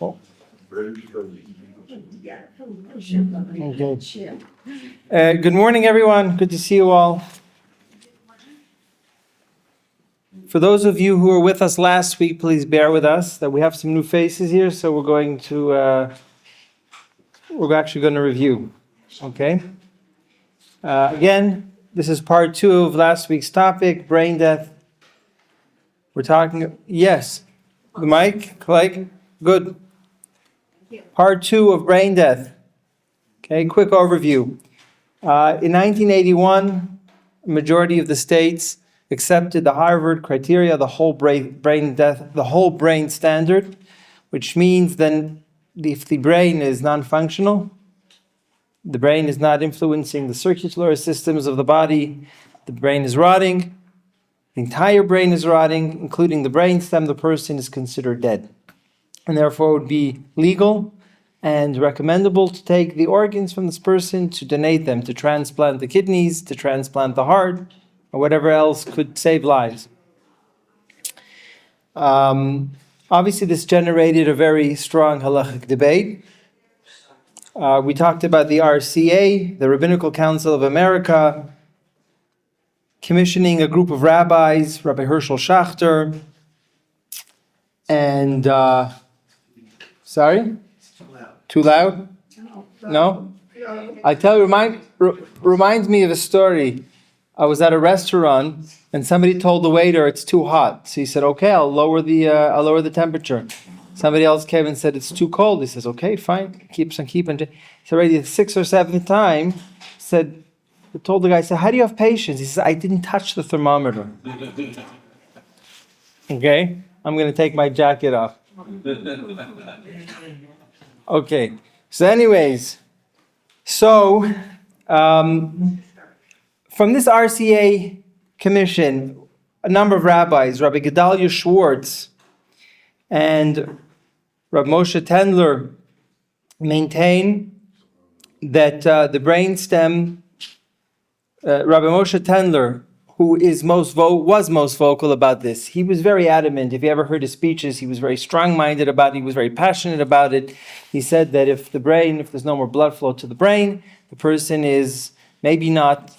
Oh. Okay. Good morning, everyone. Good to see you all. For those of you who were with us last week, please bear with us that we have some new faces here, so we're actually going to review. Okay. Again, this is part 2 of last week's topic, brain death. We're talking. Yes, the mic, Clegg. Good. Part 2 of brain death. Okay, quick overview. In 1981, a majority of the states accepted the Harvard criteria, the whole brain standard, which means then if the brain is non-functional, the brain is not influencing the circulatory systems of the body, the brain is rotting, the entire brain is rotting, including the brainstem, the person is considered dead. And therefore it would be legal and recommendable to take the organs from this person, to donate them, to transplant the kidneys, to transplant the heart, or whatever else could save lives. Obviously, this generated a very strong halachic debate. We talked about the RCA, the Rabbinical Council of America, commissioning a group of rabbis, Rabbi Herschel Schachter, and sorry? Too loud? No? I tell you, reminds me of a story. I was at a restaurant and somebody told the waiter it's too hot. So he said, "Okay, I'll lower the temperature." Somebody else came and said it's too cold. He says, "Okay, fine." Keeps on keeping. It's already the 6th or 7th time. Told the guy, said, "How do you have patience?" He says, "I didn't touch the thermometer." Okay, I'm going to take my jacket off. Okay, so anyways, from this RCA commission, a number of rabbis, Rabbi Gedalia Schwartz and Rabbi Moshe Tendler, maintain that the brainstem, Rabbi Moshe Tendler, who was most vocal about this. He was very adamant. If you ever heard his speeches, he was very strong-minded about it. He was very passionate about it. He said that if there's no more blood flow to the brain, the person is maybe not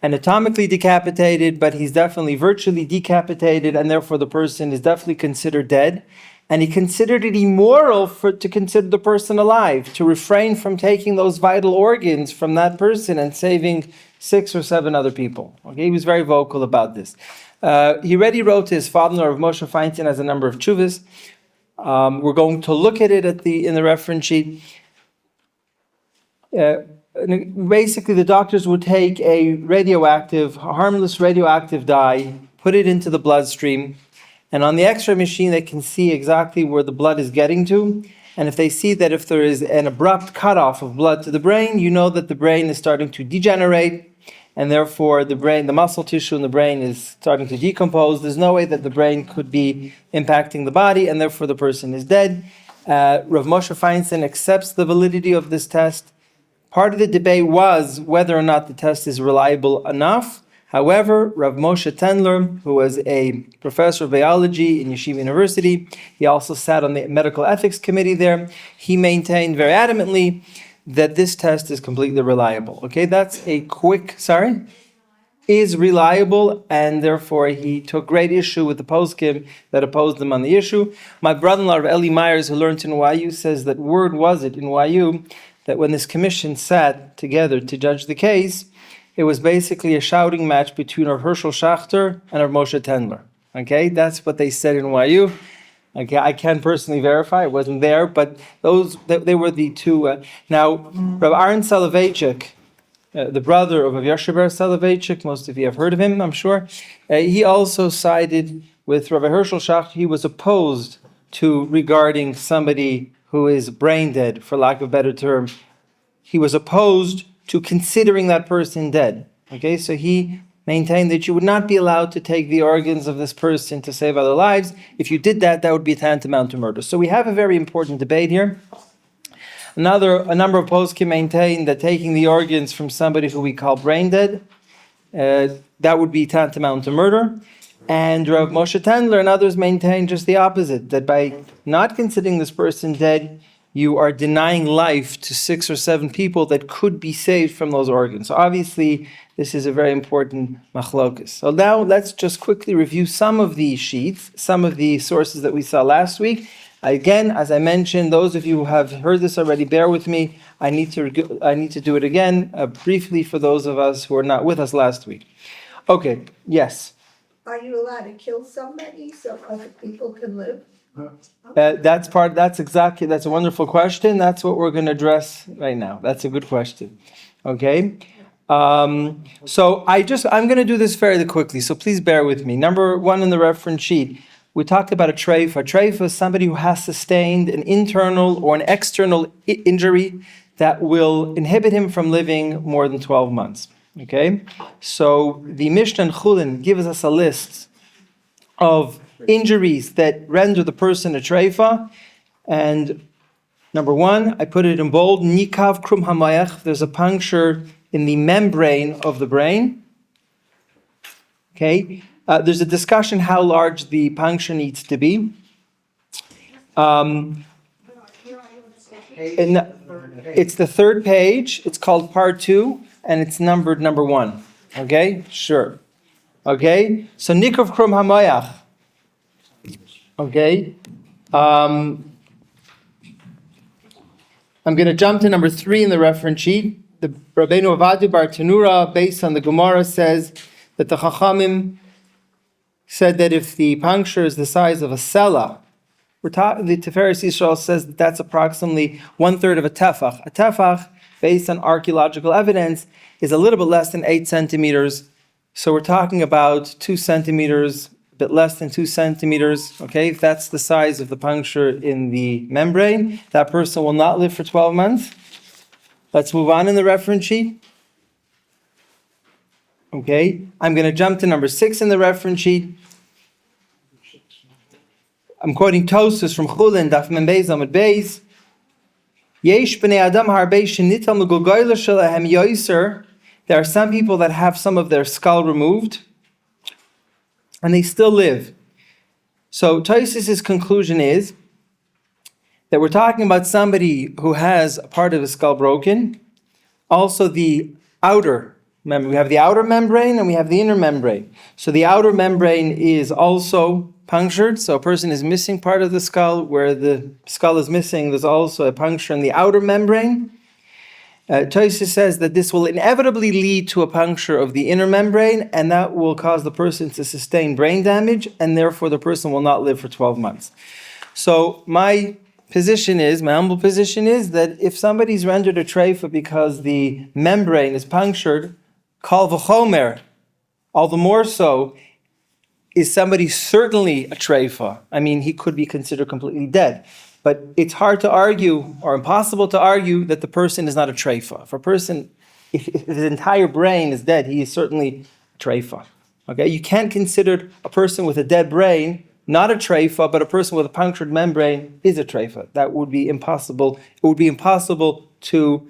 anatomically decapitated, but he's definitely virtually decapitated, and therefore the person is definitely considered dead. And he considered it immoral to consider the person alive, to refrain from taking those vital organs from that person and saving 6 or 7 other people. Okay, he was very vocal about this. He already wrote to his father-in-law, Moshe Feinstein, as a number of tshuvas. We're going to look at it in the reference sheet. Basically, the doctors would take a harmless radioactive dye, put it into the bloodstream, and on the X-ray machine, they can see exactly where the blood is getting to. And if they see that if there is an abrupt cutoff of blood to the brain, you know that the brain is starting to degenerate, and therefore the muscle tissue in the brain is starting to decompose. There's no way that the brain could be impacting the body, and therefore the person is dead. Rav Moshe Feinstein accepts the validity of this test. Part of the debate was whether or not the test is reliable enough. However, Rav Moshe Tendler, who was a professor of biology in Yeshiva University, he also sat on the medical ethics committee there. He maintained very adamantly that this test is completely reliable. Okay, that's a quick, is reliable, and therefore he took great issue with the poskim that opposed him on the issue. My brother-in-law, Eli Myers, who learned in YU, says that word was it in YU that when this commission sat together to judge the case, it was basically a shouting match between Rav Herschel Schachter and Rav Moshe Tendler. Okay, that's what they said in YU. Okay, I can personally verify, I wasn't there, but they were the two. Now, Rav Aaron Soloveitchik, the brother of Rav Yoshe Ber Soloveitchik, most of you have heard of him, I'm sure. He also sided with Rabbi Herschel Schachter. He was opposed to regarding somebody who is brain dead, for lack of a better term. He was opposed to considering that person dead. Okay, so he maintained that you would not be allowed to take the organs of this person to save other lives. If you did that, that would be tantamount to murder. So we have a very important debate here. A number of poskim maintain that taking the organs from somebody who we call brain dead, that would be tantamount to murder. And Rav Moshe Tendler and others maintain just the opposite, that by not considering this person dead, you are denying life to 6 or 7 people that could be saved from those organs. So obviously, this is a very important machlokus. So now let's just quickly review some of the sheets, some of the sources that we saw last week. Again, as I mentioned, those of you who have heard this already, bear with me. I need to do it again briefly for those of us who are not with us last week. Okay, yes. Are you allowed to kill somebody so other people can live? That's a wonderful question. That's what we're going to address right now. That's a good question. Okay. So I'm going to do this fairly quickly, so please bear with me. Number 1 in the reference sheet, we talked about a treifa. A treifa is somebody who has sustained an internal or an external injury that will inhibit him from living more than 12 months. Okay? So the Mishnah in Chulin gives us a list of injuries that render the person a treifa. And number 1, I put it in bold, nikav krum hamayach, there's a puncture in the membrane of the brain. Okay, there's a discussion how large the puncture needs to be. And it's the 3rd page, it's called part 2, and it's numbered number 1. Okay, sure. Okay, so nikav krum hamayach. Okay, I'm going to jump to number 3 in the reference sheet. The Rabbeinu Avadu Bar Tanura, based on the Gemara, says that the Chachamim said that if the puncture is the size of a sela, the Tiferes Yisrael says that that's approximately 1/3 of a tefach. A tefach, based on archaeological evidence, is a little bit less than 8 centimeters. So we're talking about 2 centimeters, a bit less than 2 centimeters. Okay, if that's the size of the puncture in the membrane, that person will not live for 12 months. Let's move on in the reference sheet. Okay, I'm going to jump to number 6 in the reference sheet. I'm quoting Tosfos from Chulin, Daf Mem Beis Amud Beis. Yesh b'nei adam harbei shenital megulgoyla shelahem yoiser. There are some people that have some of their skull removed, and they still live. So Tosfos' conclusion is that we're talking about somebody who has a part of his skull broken. Also the outer membrane. We have the outer membrane and we have the inner membrane. So the outer membrane is also punctured. So a person is missing part of the skull. Where the skull is missing, there's also a puncture in the outer membrane. Tosfos says that this will inevitably lead to a puncture of the inner membrane, and that will cause the person to sustain brain damage, and therefore the person will not live for 12 months. So my humble position is that if somebody's rendered a treifa because the membrane is punctured, kal v'chomer, all the more so, is somebody certainly a treifa. I mean, he could be considered completely dead. But it's hard to argue, or impossible to argue, that the person is not a treifa. For a person, if his entire brain is dead, he is certainly a treifa. Okay, you can't consider a person with a dead brain not a treifa, but a person with a punctured membrane is a treifa. That would be impossible. It would be impossible to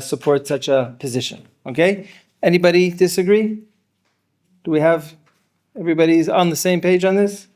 support such a position. Okay? Anybody disagree? Do we have everybody's on the same page on this?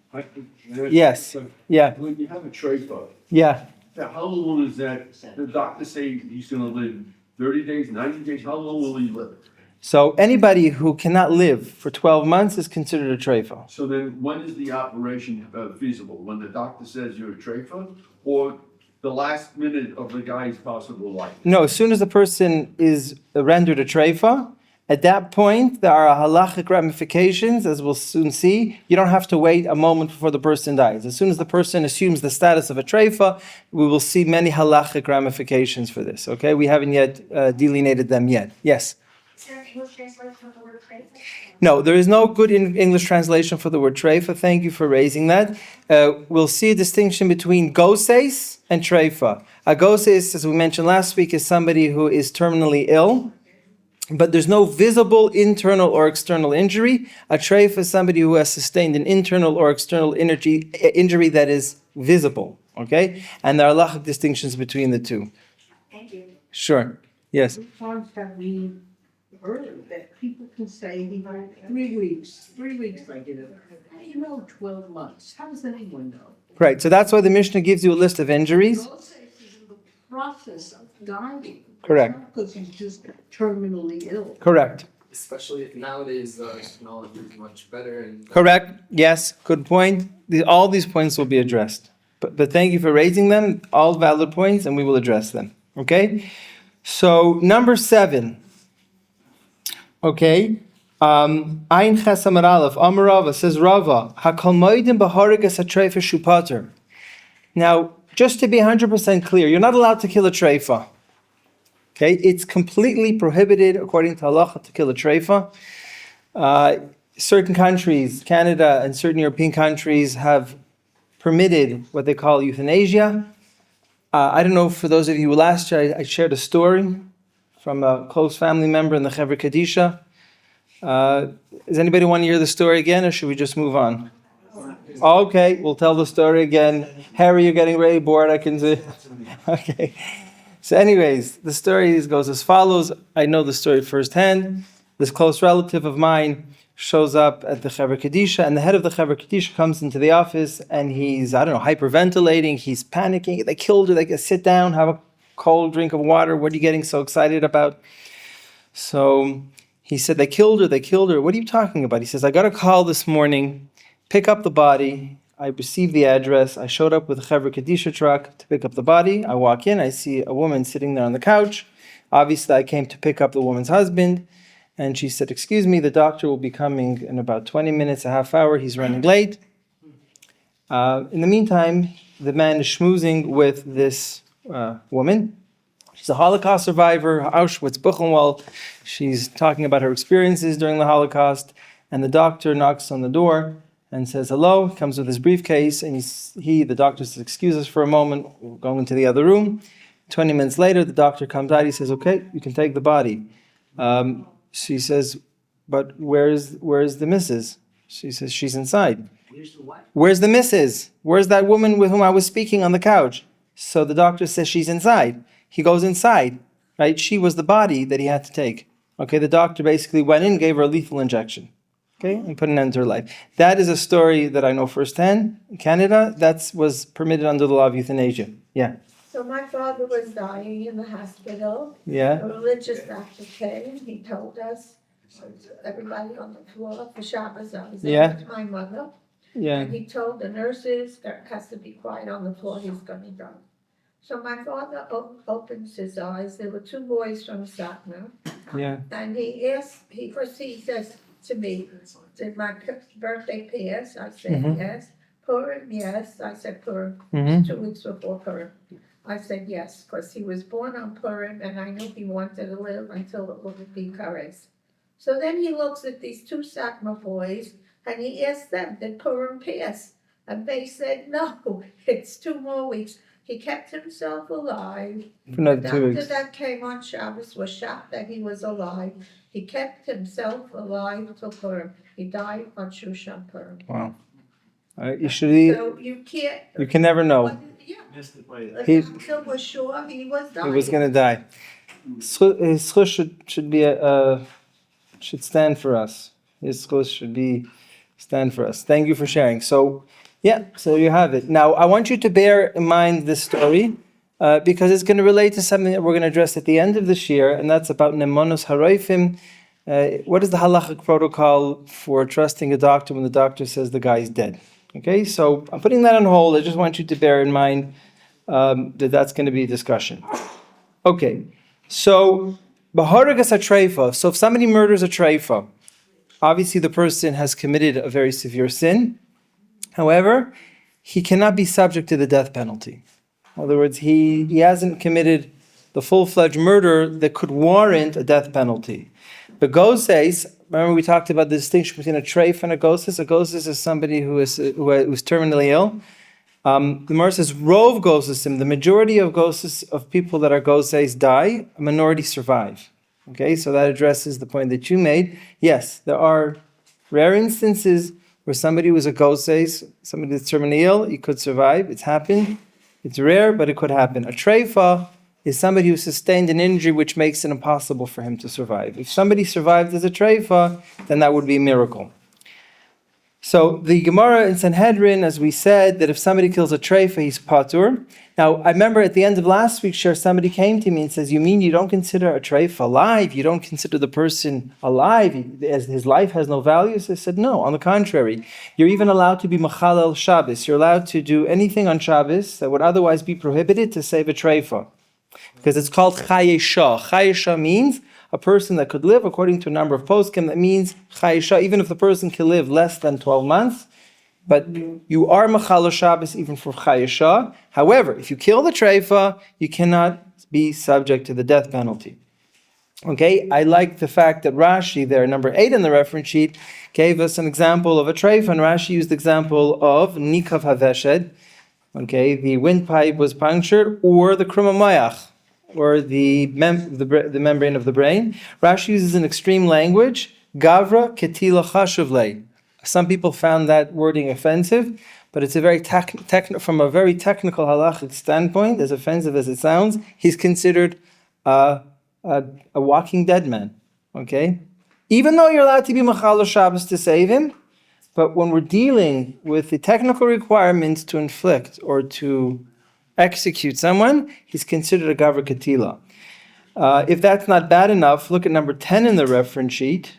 Yes. Yeah. When you have a treifa, Yeah. how long is that? The doctor say he's going to live 30 days, 90 days. How long will he live? So anybody who cannot live for 12 months is considered a treifa. So then when is the operation feasible? When the doctor says you're a treifa, or the last minute of the guy's possible life? No, as soon as the person is rendered a treifa, at that point, there are halachic ramifications, as we'll soon see. You don't have to wait a moment before the person dies. As soon as the person assumes the status of a treifa, we will see many halachic ramifications for this. Okay, we haven't yet delineated them yet. Yes? Is there an English translation for the word treifa? No, there is no good English translation for the word treifa. Thank you for raising that. We'll see a distinction between goses and treifa. A goses, as we mentioned last week, is somebody who is terminally ill, but there's no visible internal or external injury. A treifa is somebody who has sustained an internal or external injury that is visible. Okay? And there are halachic distinctions between the two. Thank you. Sure. Yes. Times can we heard that people can say 3 weeks negative. How do you know 12 months? How does anyone know? Right, so that's why the Mishnah gives you a list of injuries. God says he's in the process of dying. Correct. It's not because he's just terminally ill. Correct. Especially nowadays, technology is much better. And Correct. Yes, good point. All these points will be addressed. But thank you for raising them. All valid points, and we will address them. Okay? So, number 7. Okay? Ein Ches Amar Aleph, Amar Rava, says Rava, Hakal Moedim B'Harigas HaTreifa Shupater. Now, just to be 100% clear, you're not allowed to kill a treifa. Okay? It's completely prohibited, according to Halacha, to kill a treifa. Certain countries, Canada and certain European countries, have permitted what they call euthanasia. I don't know, for those of you who last year, I shared a story from a close family member in the Chevra Kadisha. Does anybody want to hear the story again, or should we just move on? Okay, we'll tell the story again. Harry, you're getting really bored, I can see. Okay. So anyways, the story goes as follows. I know the story firsthand. This close relative of mine shows up at the Chevra Kadisha, and the head of the Chevra Kadisha comes into the office, and he's, hyperventilating, he's panicking. They killed her, they get sit down, have a cold drink of water. What are you getting so excited about? So he said, they killed her. What are you talking about? He says, I got a call this morning, pick up the body. I received the address. I showed up with a Chevra Kadisha truck to pick up the body. I walk in, I see a woman sitting there on the couch. Obviously, I came to pick up the woman's husband. And she said, excuse me, the doctor will be coming in about 20 minutes, a half hour. He's running late. In the meantime, the man is schmoozing with this woman. She's a Holocaust survivor, Auschwitz, Buchenwald. She's talking about her experiences during the Holocaust. And the doctor knocks on the door and says, hello. He comes with his briefcase. And the doctor says, excuse us for a moment. We'll go into the other room. 20 minutes later, the doctor comes out. He says, okay, you can take the body. She says, but where's the missus? She says, she's inside. Where's the what? Where's the missus? Where's that woman with whom I was speaking on the couch? So the doctor says she's inside. He goes inside, right? She was the body that he had to take. Okay, the doctor basically went in, gave her a lethal injection. Okay, and put an end to her life. That is a story that I know firsthand. In Canada, that was permitted under the law of euthanasia. Yeah. So my father was dying in the hospital. Yeah. A religious doctor came. He told us, everybody on the floor for Shabbos. I was there with my mother. Yeah. And he told the nurses there has to be quiet on the floor. He's going to die. So my father opens his eyes. There were 2 boys from Satmar. Yeah. And he says to me, did my birthday pass? I said, yes. Purim, yes. I said, Purim. 2 weeks before Purim. I said yes, because he was born on Purim, and I knew he wanted to live until it would be Kares. So then he looks at these 2 Satmar boys, and he asked them, did Purim pass? And they said, no, it's 2 more weeks. He kept himself alive. For another 2 The doctor weeks. that came on Shabbos was shocked that he was alive. He kept himself alive till Purim. He died on Shushan Purim. Wow. You should. So you can't. You can never know. Yeah. He- The doctor was sure he was dying. He was going to die. His chus should stand for us. His chus should stand for us. Thank you for sharing. So you have it. Now, I want you to bear in mind this story because it's going to relate to something that we're going to address at the end of this year, and that's about nemonos haroifim. What is the halachic protocol for trusting a doctor when the doctor says the guy's dead? Okay, so I'm putting that on hold. I just want you to bear in mind that's going to be a discussion. Okay, so b'haragas hatreifa. So if somebody murders a treifa, obviously the person has committed a very severe sin. However, he cannot be subject to the death penalty. In other words, he hasn't committed the full-fledged murder that could warrant a death penalty. But goses, remember we talked about the distinction between a treif and a goses. A goses is somebody who was terminally ill. The Gemara says, rov gosesim, the majority of goses, of people that are goses die, a minority survive. Okay, so that addresses the point that you made. Yes, there are rare instances where somebody was a goses, somebody that's terminally ill, he could survive. It's happened. It's rare, but it could happen. A treifa is somebody who sustained an injury which makes it impossible for him to survive. If somebody survived as a treifa, then that would be a miracle. So the Gemara in Sanhedrin, as we said, that if somebody kills a treifa, he's patur. Now, I remember at the end of last week's share, somebody came to me and says, you mean you don't consider a treifa alive? You don't consider the person alive, as his life has no value? So I said, no, on the contrary. You're even allowed to be machalel Shabbos. You're allowed to do anything on Shabbos that would otherwise be prohibited to save a treifa. Because it's called chayesha. Chayesha means a person that could live according to a number of poskim. That means chayesha, even if the person can live less than 12 months. But you are machal Shabbos even for chayesha. However, if you kill the treifa, you cannot be subject to the death penalty. Okay, I like the fact that Rashi there, number 8 in the reference sheet, gave us an example of a treifa, and Rashi used the example of nikav haveshed. Okay, the windpipe was punctured, or the krumamayach, or the membrane of the brain. Rashi uses an extreme language, gavra ketila chashuvlei. Some people found that wording offensive, but it's a very from a very technical halachic standpoint, as offensive as it sounds, he's considered a walking dead man. Okay, even though you're allowed to be machal Shabbos to save him, but when we're dealing with the technical requirements to inflict or to execute someone, he's considered a gavra ketila. If that's not bad enough, look at number 10 in the reference sheet.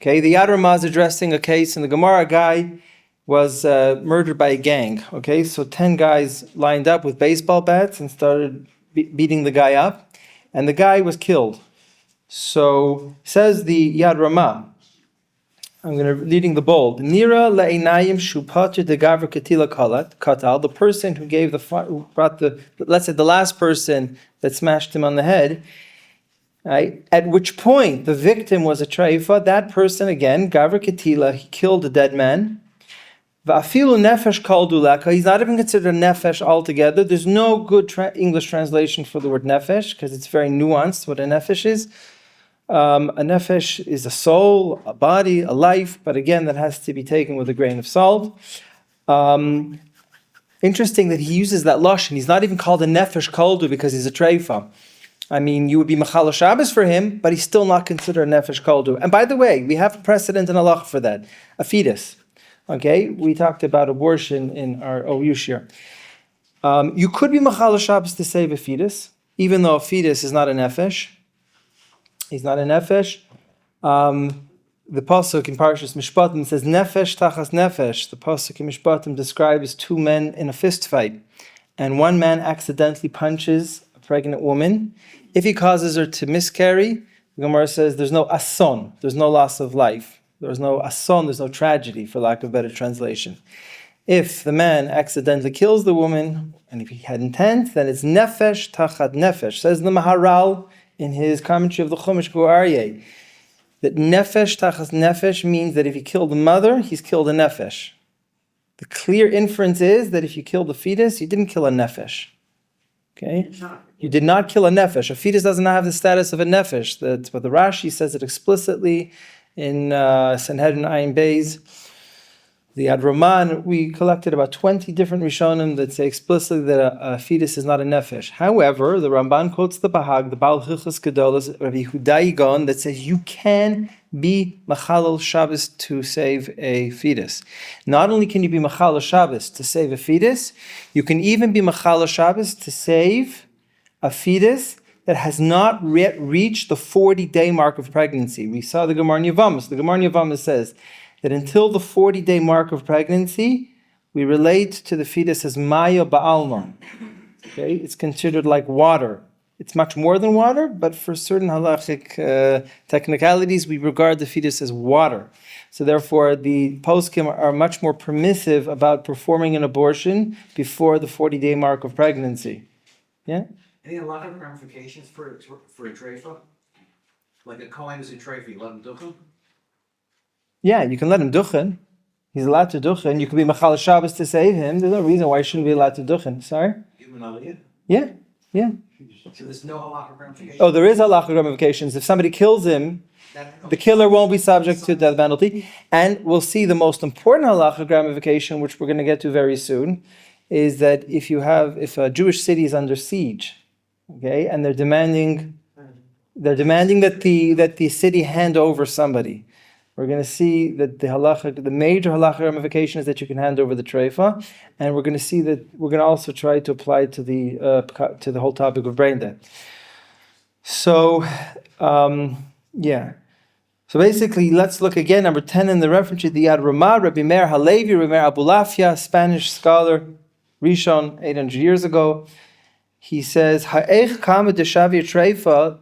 Okay, the Yad Ramah is addressing a case in the Gemara. A guy was murdered by a gang. Okay, so 10 guys lined up with baseball bats and started beating the guy up, and the guy was killed. So says the Yad Ramah, I'm going to reading the bold. Nira le'inayim shupater de gavra ketila katal. The person who gave let's say the last person that smashed him on the head. Right? At which point the victim was a treifa. That person again, gavra ketila, he killed a dead man. Va'afilu nefesh kol dulaka. He's not even considered a nefesh altogether. There's no good English translation for the word nefesh because it's very nuanced what a nefesh is. A nefesh is a soul, a body, a life, but again, that has to be taken with a grain of salt. Interesting that he uses that lashon. He's not even called a nefesh koldu because he's a treifa. I mean, you would be machal Shabbos for him, but he's still not considered a nefesh koldu. And by the way, we have a precedent in halacha for that, a fetus. Okay, we talked about abortion in our OUisrael. You could be machal Shabbos to save a fetus, even though a fetus is not a nefesh. He's not a nefesh. The pasuk in Parashas Mishpatim says nefesh tachas nefesh. The pasuk in Mishpatim describes two men in a fist fight, and one man accidentally punches a pregnant woman. If he causes her to miscarry, the Gemara says there's no ason, there's no loss of life. There's no ason, there's no tragedy, for lack of a better translation. If the man accidentally kills the woman, and if he had intent, then it's nefesh tachat nefesh. Says the Maharal in his commentary of the Chumash Aryeh, that nefesh tachas nefesh means that if he killed the mother, he's killed a nefesh. The clear inference is that if you killed the fetus, you didn't kill a nefesh. Okay? You did not kill a nefesh. A fetus does not have the status of a nefesh. That's what the Rashi says it explicitly in Sanhedrin Ayin Beis. The Yad Ramah, we collected about 20 different Rishonim that say explicitly that a fetus is not a nefesh. However, the Ramban quotes the Bahag, the Baal Hilchos Gedolos, Rabbi Yehuda Yigon, that says you can be Machalel Shabbos to save a fetus. Not only can you be Machalel Shabbos to save a fetus, you can even be Machalel Shabbos to save a fetus that has not yet reached the 40-day mark of pregnancy. We saw the Gemara in Yevamos. The Gemara in Yevamos says that until the 40-day mark of pregnancy, we relate to the fetus as maya ba'alma. Okay, it's considered like water. It's much more than water, but for certain halachic technicalities, we regard the fetus as water. So therefore, the poskim are much more permissive about performing an abortion before the 40-day mark of pregnancy. Yeah? Any halachic ramifications for a treifa? Like a kohen is a treifa, you let him do him? Yeah, you can let him duchen. He's allowed to duchen. You could be Machal Shabbos to save him. There's no reason why he shouldn't be allowed to duchen. Sorry? Yeah. So there's no halachic ramifications? Oh, there is halachic ramifications. If somebody kills him, the killer won't be subject to death penalty. And we'll see the most important halachic ramification, which we're going to get to very soon, is that if a Jewish city is under siege, Okay, and they're demanding that the city hand over somebody. We're going to see that the major halacha ramification is that you can hand over the treifa, and we're going to see that we're going to also try to apply it to the whole topic of brain death. So, yeah. So basically, let's look again, number 10 in the reference to the Yad Ramah, Rabbi Meir Halevi, Rabbi Meir Abulafia, Spanish scholar, Rishon, 800 years ago. He says, Ha'ech kama deshavir treifa,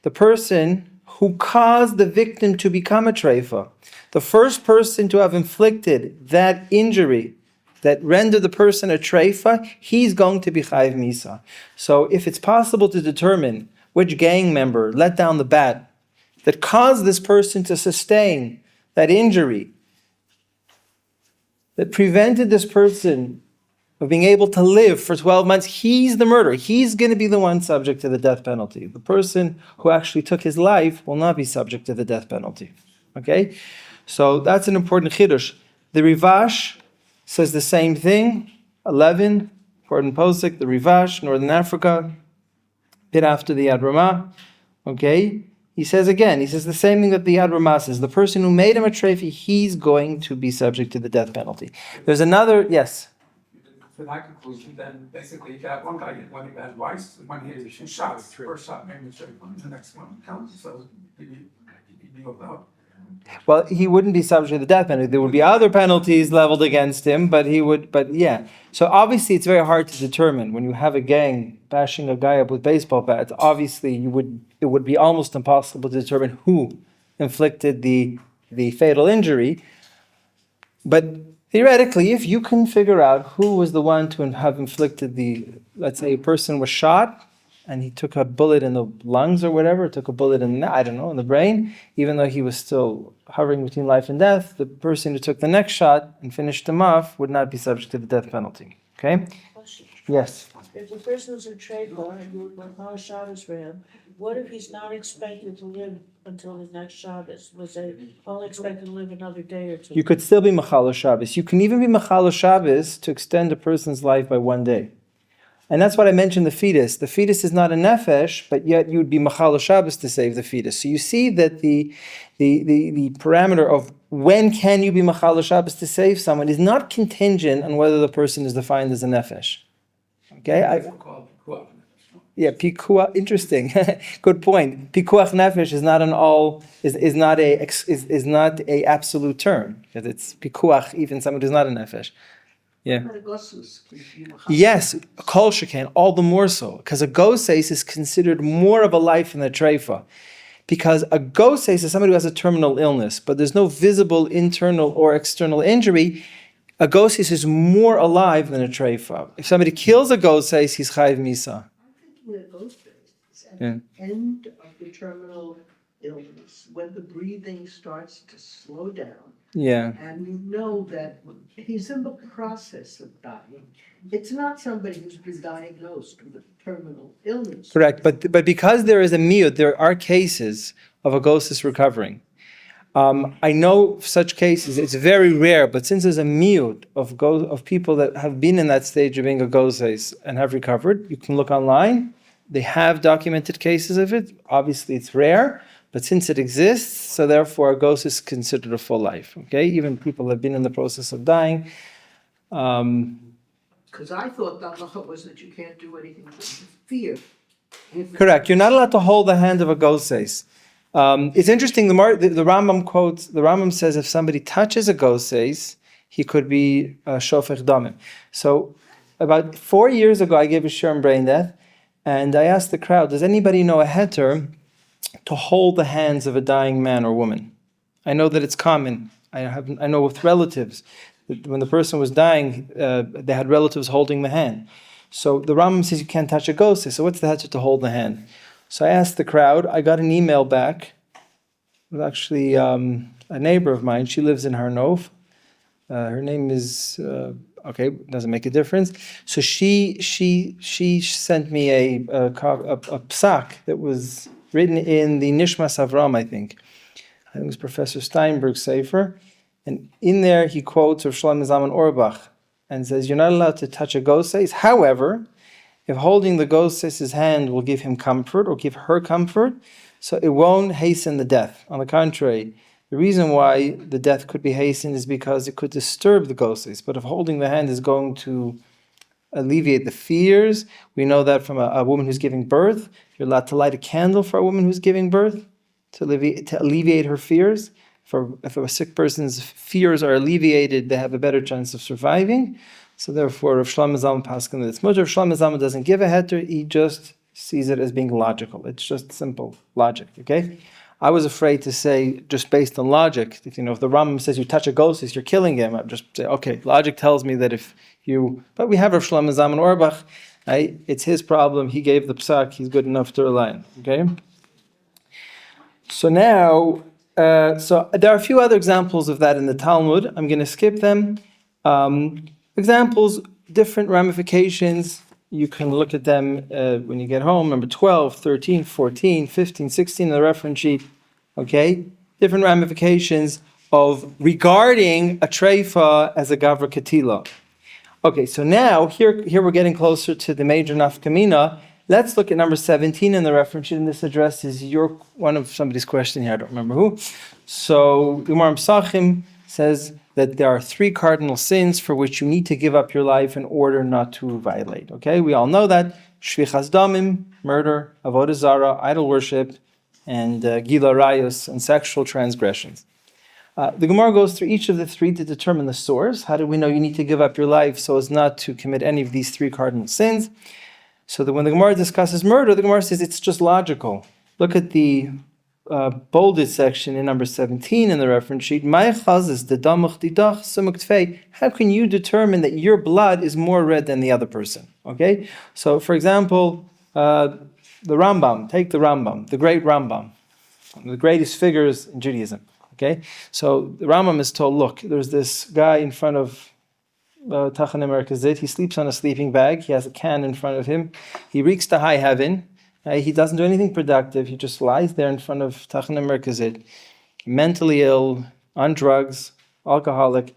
the person who caused the victim to become a treifa, the first person to have inflicted that injury that rendered the person a treifa, he's going to be chayiv misa. So if it's possible to determine which gang member let down the bat that caused this person to sustain that injury, that prevented this person of being able to live for 12 months, he's the murderer. He's going to be the one subject to the death penalty. The person who actually took his life will not be subject to the death penalty. Okay? So that's an important chiddush. The Rivash says the same thing. 11, according to Posek, the Rivash, Northern Africa, bit after the Yad Ramah. Okay? He says the same thing that the Yad Ramah says. The person who made him a treifa, he's going to be subject to the death penalty. There's another, yes? For that conclusion, then basically you have one guy get one bad twice, one hit two shots, first shot made the straight one, the next one counts, so you deal out. Well, he wouldn't be subject to the death penalty. There would be other penalties leveled against him, but yeah. So obviously it's very hard to determine when you have a gang bashing a guy up with baseball bats. Obviously it would be almost impossible to determine who inflicted the fatal injury. But theoretically, if you can figure out who was the one to have inflicted let's say a person was shot, and he took a bullet in the lungs or whatever, took a bullet in the brain, even though he was still hovering between life and death, the person who took the next shot and finished him off would not be subject to the death penalty. Okay? Question. Yes. If the person was a trade bar and you were not a Shabbos for him, what if he's not expected to live until his next Shabbos? Was they only expected to live another day or two? You could still be Machalo Shabbos. You can even be Machalo Shabbos to extend a person's life by 1 day. And that's what I mentioned, the fetus. The fetus is not a nefesh, but yet you would be Machalo Shabbos to save the fetus. So you see that the parameter of when can you be Machalo Shabbos to save someone is not contingent on whether the person is defined as a nefesh. Okay? Pikuach, interesting. Good point. Pikuach nefesh is not a absolute term, because it's pikuach even someone who's not a nefesh. Yeah. Yes, kol sheken, all the more so, because a goses is considered more of a life than a treifa. Because a goses is somebody who has a terminal illness, but there's no visible internal or external injury. A goses is more alive than a treifa. If somebody kills a goses, he's chayiv misa. With goses at the end of the terminal illness, when the breathing starts to slow down. Yeah. And you know that he's in the process of dying. It's not somebody who's been diagnosed with a terminal illness. Correct, but because there is a miyut, there are cases of a goses recovering. I know such cases. It's very rare, but since there's a miyut of people that have been in that stage of being a goses and have recovered, you can look online. They have documented cases of it. Obviously, it's rare. But since it exists, so therefore a ghost is considered a full life. Okay, even people have been in the process of dying. Because I thought the halacha was that you can't do anything with fear. Correct. You're not allowed to hold the hand of a ghost. It's interesting. The Rambam quotes. The Rambam says if somebody touches a ghost, he could be shofech damim. So about 4 years ago, I gave a shir on brain death, and I asked the crowd, "Does anybody know a heter to hold the hands of a dying man or woman?" I know that it's common. I know with relatives that when the person was dying, they had relatives holding the hand. So the Rambam says you can't touch a ghost. So what's the heter to hold the hand? So I asked the crowd. I got an email back. It was actually a neighbor of mine. She lives in Harnov. Her name is doesn't make a difference. So she sent me a psak that was written in the Nishmas Avram, I think it was Professor Steinberg's sefer, and in there he quotes Rav Shlomo Zalman Auerbach and says you're not allowed to touch a ghost. However, if holding the ghost's hand will give him comfort or give her comfort, so it won't hasten the death. On the contrary, the reason why the death could be hastened is because it could disturb the ghostes. But if holding the hand is going to alleviate the fears, we know that from a woman who's giving birth, you're allowed to light a candle for a woman who's giving birth to alleviate her fears. If a sick person's fears are alleviated, they have a better chance of surviving. So therefore, Rav Shlomo Zalman paskin that it's much. Rav Shlomo Zalman doesn't give a heter; he just sees it as being logical. It's just simple logic. Okay, I was afraid to say just based on logic. If the Rambam says you touch a ghost, you're killing him. I'd just say, okay, logic tells me that if you. But we have Rav Shlomo Zalman Auerbach. Right? It's his problem. He gave the psak. He's good enough to rely on. Okay. So now. So there are a few other examples of that in the Talmud. I'm going to skip them. Examples, different ramifications. You can look at them when you get home. Number 12, 13, 14, 15, 16 in the reference sheet. Okay? Different ramifications of regarding a treifa as a gavra ketila. Okay, so now here we're getting closer to the major nafkamina. Let's look at number 17 in the reference sheet, and this addresses one of somebody's question here, I don't remember who. So, Gemara Psachim says that there are 3 cardinal sins for which you need to give up your life in order not to violate. Okay, we all know that. Shvichas damim, murder, avodah zara, idol worship, and gila rayos, and sexual transgressions. The Gemara goes through each of the 3 to determine the source. How do we know you need to give up your life so as not to commit any of these 3 cardinal sins? So that when the Gemara discusses murder, the Gemara says it's just logical. Look at the bolded section in number 17 in the reference sheet. How can you determine that your blood is more red than the other person? Okay? So, for example, the Rambam, take the Rambam, the great Rambam, one of the greatest figures in Judaism. Okay? So, the Rambam is told, look, there's this guy in front of Tachaneh Merkazit. He sleeps on a sleeping bag. He has a can in front of him. He reeks to high heaven. He doesn't do anything productive. He just lies there in front of Tachaneh Merkazit, mentally ill, on drugs, alcoholic.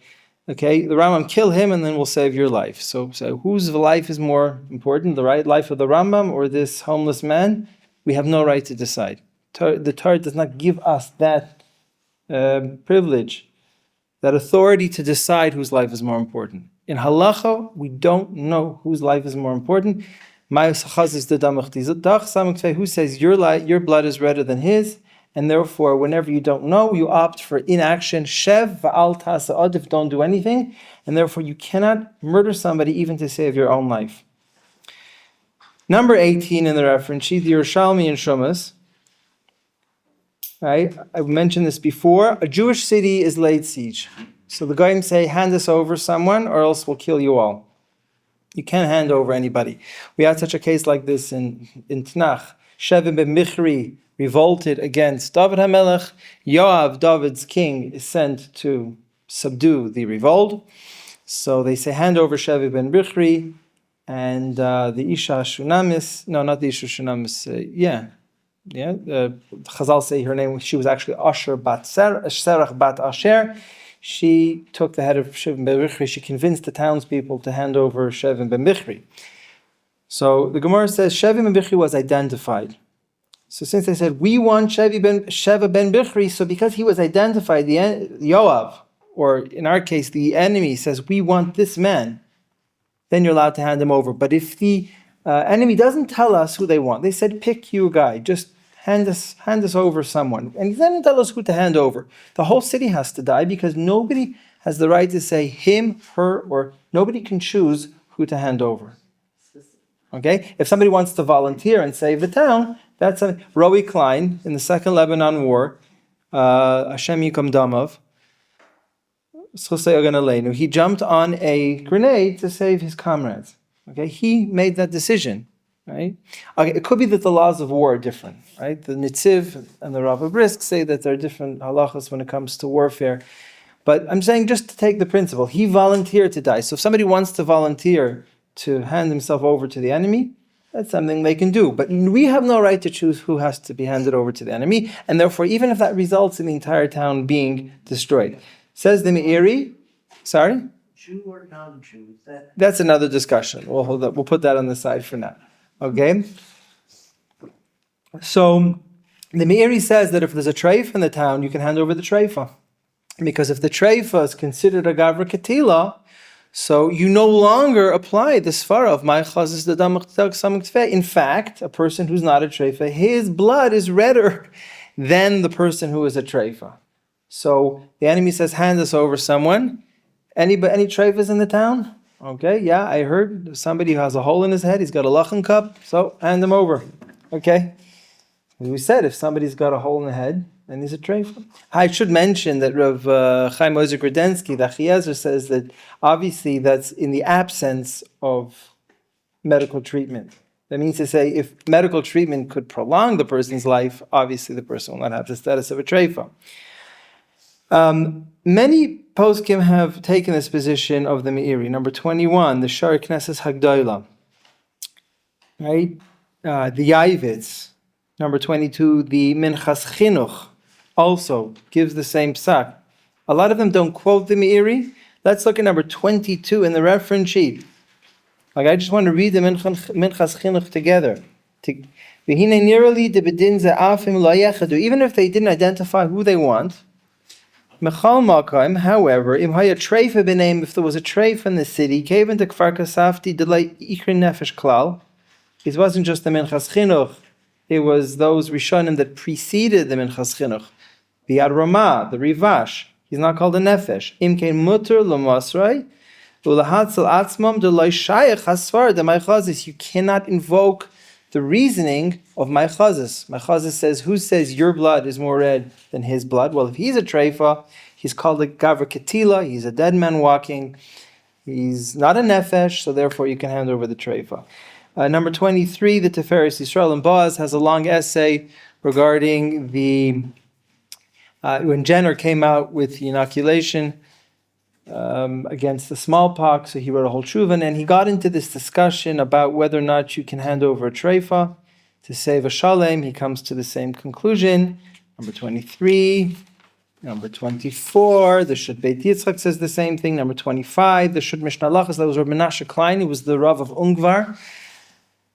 Okay, the Rambam, kill him and then we'll save your life. So whose life is more important, the right life of the Rambam or this homeless man? We have no right to decide. The Torah does not give us that privilege, that authority to decide whose life is more important. In Halacha, we don't know whose life is more important. Who says your blood is redder than his, and therefore, whenever you don't know, you opt for inaction. Shev va'al tasa'adif, don't do anything, and therefore you cannot murder somebody even to save your own life. Number 18 in the reference sheet, the Yerushalmi and Shumas. Right? I've mentioned this before. A Jewish city is laid siege. So the Goyim say, hand us over someone or else we'll kill you all. You can't hand over anybody. We had such a case like this in Tanakh. Sheva ben Bichri revolted against David HaMelech. Yoav, David's king, is sent to subdue the revolt. So they say, hand over Sheva ben Bichri. And the Isha Shunamis, no, not the Isha Shunamis, Chazal say her name, she was actually Asher bat Serach bat Asher. She took the head of Sheva ben Bichri. She convinced the townspeople to hand over Sheva ben Bichri. So the Gemara says Sheva ben Bichri was identified. So since they said we want Sheva ben Bichri, so because he was identified, the Yoav, or in our case the enemy, says we want this man, then you're allowed to hand him over. But if the enemy doesn't tell us who they want, they said pick you a guy, just hand us over someone. And he didn't tell us who to hand over. The whole city has to die because nobody has the right to say him, her, or nobody can choose who to hand over. Okay? If somebody wants to volunteer and save the town, that's a Roy Klein in the Second Lebanon War, Hashem Yikom Damav, he jumped on a grenade to save his comrades. Okay? He made that decision. Right? Okay, it could be that the laws of war are different, right? The Nitziv and the Rav Brisk say that there are different halachas when it comes to warfare. But I'm saying just to take the principle, he volunteered to die. So if somebody wants to volunteer to hand himself over to the enemy, that's something they can do. But we have no right to choose who has to be handed over to the enemy, and therefore, even if that results in the entire town being destroyed. Says the Meiri, sorry? Jew or non-Jew, That's another discussion. We'll hold that. We'll put that on the side for now. Okay. So the Meiri says that if there's a treifa in the town, you can hand over the treifa, because if the treifa is considered a gavra ketila, so you no longer apply the svara of my chazis the damach samach tfeh. In fact, a person who's not a treifa, his blood is redder than the person who is a treifa. So the enemy says, hand this over someone. Any treifas in the town? Okay, yeah, I heard somebody who has a hole in his head. He's got a lachen cup, so hand him over. Okay. As we said, if somebody's got a hole in the head, then he's a treifa. I should mention that Rav Chaim Ozer Grudensky, the Achiezer, says that obviously that's in the absence of medical treatment. That means to say, if medical treatment could prolong the person's life, obviously the person will not have the status of a treifa. Many poskim have taken this position of the Meiri. Number 21, the Shari Knesses Hagdoila. Right? The Yavitz. Number 22, the Minchas Chinuch also gives the same psak. A lot of them don't quote the Meiri. Let's look at number 22 in the reference sheet. Like, I just want to read the Minchas Chinuch together. Even if they didn't identify who they want. However, if there was a treifa in the city, it wasn't just the Minchas Chinuch. It was those Rishonim that preceded the Minchas Chinuch. The Ad Ramah, the Rivash. He's not called a Nefesh. Imkein muter l'masrei u'lahatzal atzmam deloy shayach hasvar de ma'chazis. You cannot invoke the reasoning of ma'chazis. Ma'chazis says, who says your blood is more red than his blood? Well, if he's a treifa, he's called a gavra ketila. He's a dead man walking. He's not a Nefesh, so therefore you can hand over the treifa. Number 23, the Tiferes Yisrael and Boaz has a long essay regarding when Jenner came out with the inoculation against the smallpox, so he wrote a whole tshuva, and he got into this discussion about whether or not you can hand over a treifa to save a shalem. He comes to the same conclusion. Number 23. Number 24, the Shud Beit Yitzchak says the same thing. Number 25, the Shud Mishnah Halachos, that was Rabbi Menashe Klein. He was the Rav of Ungvar.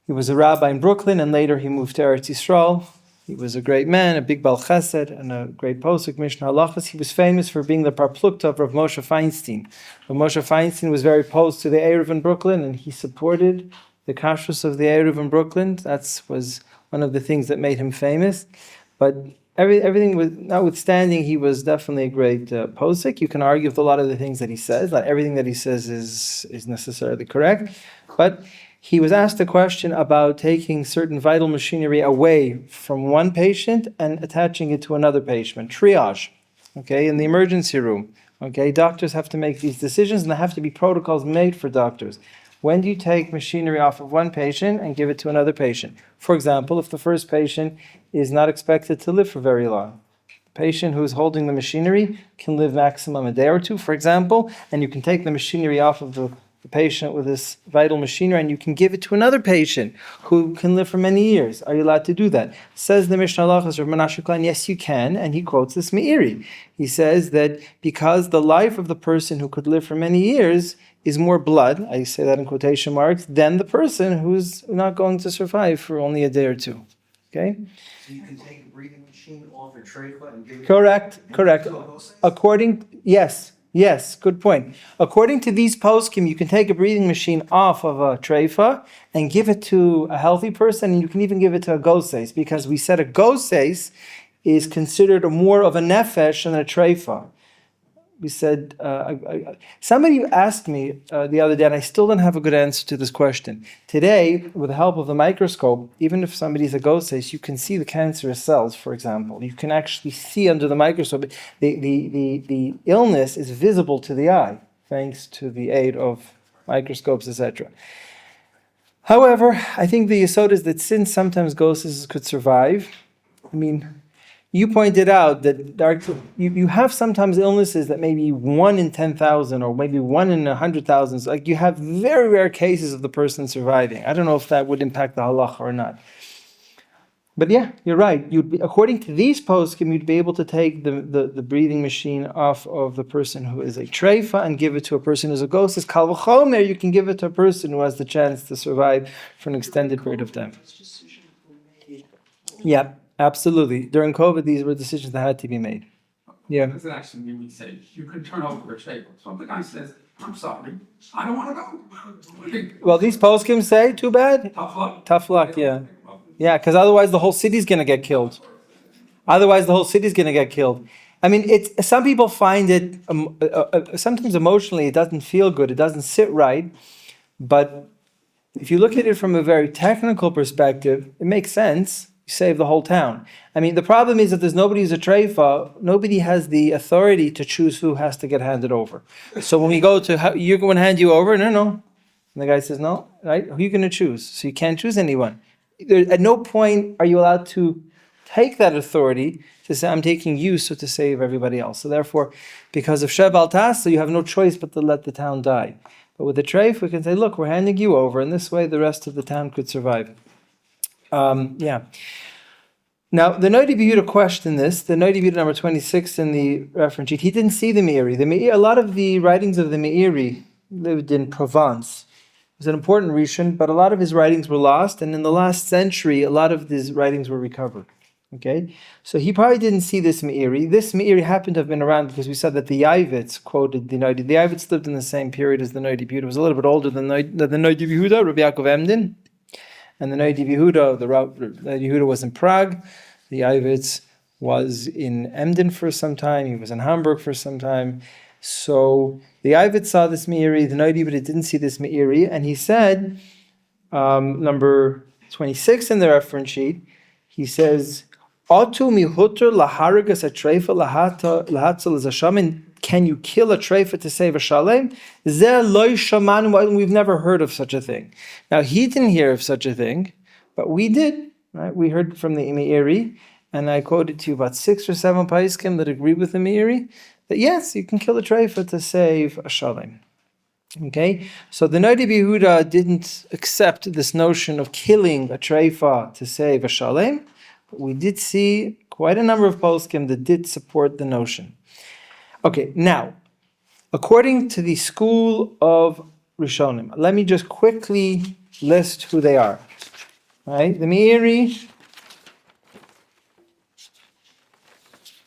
He was a rabbi in Brooklyn, and later he moved to Eretz Yisrael. He was a great man, a big Bal Chesed, and a great posuk, Mishnah Halachos. He was famous for being the parplukta of Rav Moshe Feinstein. Rav Moshe Feinstein was very opposed to the Eruv in Brooklyn, and he supported the kashrus of the Eruv in Brooklyn. That was one of the things that made him famous. But everything was, notwithstanding, he was definitely a great posuk. You can argue with a lot of the things that he says. Not everything that he says is necessarily correct, but he was asked a question about taking certain vital machinery away from one patient and attaching it to another patient. Triage, okay, in the emergency room. Okay, doctors have to make these decisions, and there have to be protocols made for doctors. When do you take machinery off of one patient and give it to another patient? For example, if the first patient is not expected to live for very long. The patient who's holding the machinery can live maximum a day or two, for example, and you can take the machinery off of the patient with this vital machinery and you can give it to another patient who can live for many years. Are you allowed to do that? Says the Mishnah Halachos, Rav Menashe Klein, yes you can, and he quotes this Meiri. He says that because the life of the person who could live for many years is more blood, I say that in quotation marks, than the person who's not going to survive for only a day or two. Okay? So you can take a breathing machine off a treifa and give it Correct. to Yes, good point. According to these poskim, you can take a breathing machine off of a treifa and give it to a healthy person, and you can even give it to a goses, because we said a goses is considered more of a nefesh than a treifa. We said, somebody asked me the other day, and I still don't have a good answer to this question. Today, with the help of the microscope, even if somebody's a goses, you can see the cancerous cells, for example. You can actually see under the microscope. The illness is visible to the eye, thanks to the aid of microscopes, etc. However, I think the yesod is that since sometimes goses could survive, you pointed out that you have sometimes illnesses that maybe 1 in 10,000 or maybe 1 in 100,000. Like you have very rare cases of the person surviving. I don't know if that would impact the halacha or not. But yeah, you're right. You'd be, according to these poskim, you'd be able to take the breathing machine off of the person who is a treifa and give it to a person who's a ghost. As kal v'chomer, you can give it to a person who has the chance to survive for an extended period of time. Yeah, absolutely. During COVID, these were decisions that had to be made. Yeah. Does it actually mean we say, you can turn over a table? So if the guy says, I'm sorry, I don't wanna go. Well, these poskim say, too bad. Tough luck. Tough luck, yeah. Yeah, because otherwise the whole city's going to get killed. Otherwise the whole city's going to get killed. I mean, it's some people find it, sometimes emotionally it doesn't feel good, it doesn't sit right. But if you look at it from a very technical perspective, it makes sense. You save the whole town. I mean, the problem is that there's nobody who's a treifa, nobody has the authority to choose who has to get handed over. So when we go to, you're going to hand you over? No. And the guy says, no, right? Who are you going to choose? So you can't choose anyone. At no point are you allowed to take that authority to say, I'm taking you so to save everybody else. So therefore, because of Shebal Tasa, you have no choice but to let the town die. But with the treif, we can say, look, we're handing you over, and this way the rest of the town could survive. Yeah. Now, the Noidi Yehuda questioned this. The Noidi Yehuda number 26 in the reference sheet, he didn't see the Meiri. A lot of the writings of the Meiri lived in Provence. It was an important Rishon, but a lot of his writings were lost, and in the last century, a lot of his writings were recovered. Okay, so he probably didn't see this Meiri. This Meiri happened to have been around because we said that the Yavits quoted the Noidi. The Yavits lived in the same period as the Noidi Yehuda. It was a little bit older than the Noidi Yehuda, Rabbi Yaakov Emden, and the Noidi Yehuda. The Noidi Yehuda was in Prague. The Yavits was in Emden for some time. He was in Hamburg for some time. So the Yavit saw this Meiri, the Noidi Yehuda didn't see this Meiri, and he said, number 26 in the reference sheet, he says, Otu mihuter laharagas a treifa lahatzal is a shaman. Can you kill a treifa to save a shalem? Zer loy shaman. We've never heard of such a thing. Now he didn't hear of such a thing, but we did. Right? We heard from the Meiri, and I quoted to you about 6 or 7 paiskim that agree with the Meiri, that yes, you can kill a treifa to save a shalem. Okay, so the Noidi Yehuda didn't accept this notion of killing a treifa to save a shalem, but we did see quite a number of poskim that did support the notion. Okay, now, according to the school of Rishonim, let me just quickly list who they are. Right, the Meiri.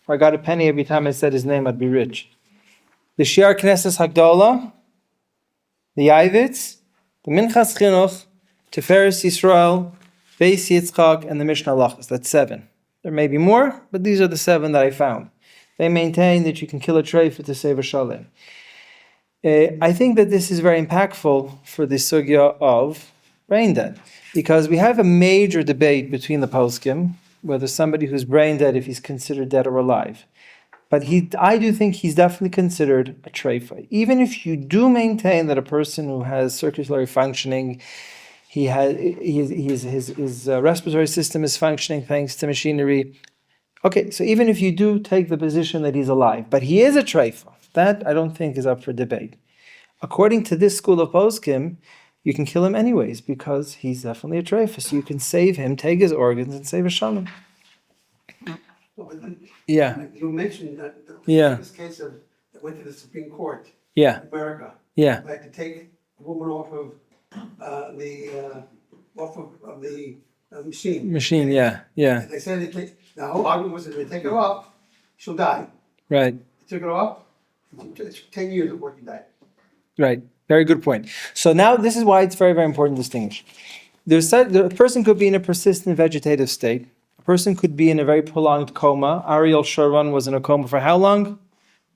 If I got a penny every time I said his name, I'd be rich. The Shiar Knesses Hagdola, the Yavits, the Minchas Chinuch, Tiferes Yisrael, Beis Yitzchak, and the Mishnah Halachos. That's 7. There may be more, but these are the 7 that I found. They maintain that you can kill a treifa to save a shalem. I think that this is very impactful for the sugya of brain dead, because we have a major debate between the poskim whether somebody who's brain dead, if he's considered dead or alive. But I do think he's definitely considered a treifa. Even if you do maintain that a person who has circulatory functioning, his respiratory system is functioning thanks to machinery. Okay, so even if you do take the position that he's alive, but he is a treifa, that I don't think is up for debate. According to this school of poskim, you can kill him anyways because he's definitely a treifa. So you can save him, take his organs, and save a shalom. Yeah. You mentioned that this case that went to the Supreme Court in America. Yeah. Like to take a woman off of the machine. Machine, yeah. They said the whole argument was that if they take her off, she'll die. Right. They took her off. It's 10 years before she died. Right. Very good point. So now this is why it's very, very important to distinguish. A person could be in a persistent vegetative state. A person could be in a very prolonged coma. Ariel Sharon was in a coma for how long?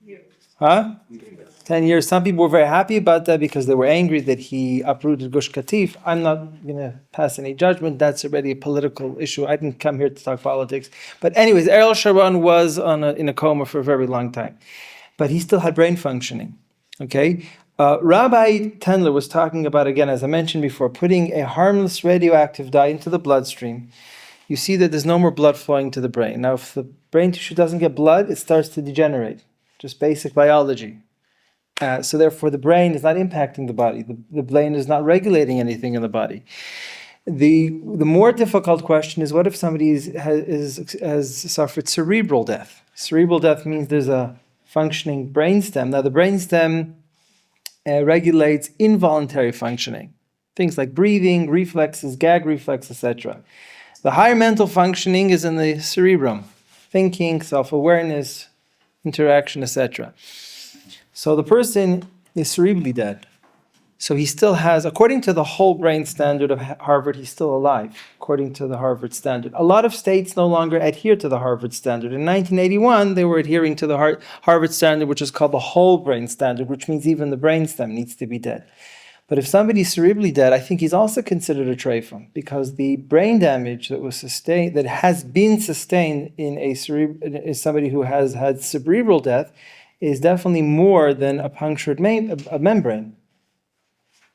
Years. 10 years. Some people were very happy about that because they were angry that he uprooted Gush Katif. I'm not going to pass any judgment. That's already a political issue. I didn't come here to talk politics. But anyways, Ariel Sharon was in a coma for a very long time. But he still had brain functioning. Okay? Rabbi Tendler was talking about, again, as I mentioned before, putting a harmless radioactive dye into the bloodstream. You see that there's no more blood flowing to the brain. Now, if the brain tissue doesn't get blood, it starts to degenerate. Just basic biology. So therefore, the brain is not impacting the body. The brain is not regulating anything in the body. The more difficult question is, what if somebody has suffered cerebral death? Cerebral death means there's a functioning brainstem. Now, the brainstem regulates involuntary functioning, things like breathing, reflexes, gag reflex, etc. The higher mental functioning is in the cerebrum, thinking, self-awareness, interaction, etc. So the person is cerebrally dead. So he still has, according to the whole brain standard of Harvard, he's still alive, according to the Harvard standard. A lot of states no longer adhere to the Harvard standard. In 1981, they were adhering to the Harvard standard, which is called the whole brain standard, which means even the brainstem needs to be dead. But if somebody's cerebrally dead, I think he's also considered a trefa, because the brain damage that was sustained, that has been sustained in somebody who has had cerebral death, is definitely more than a punctured membrane.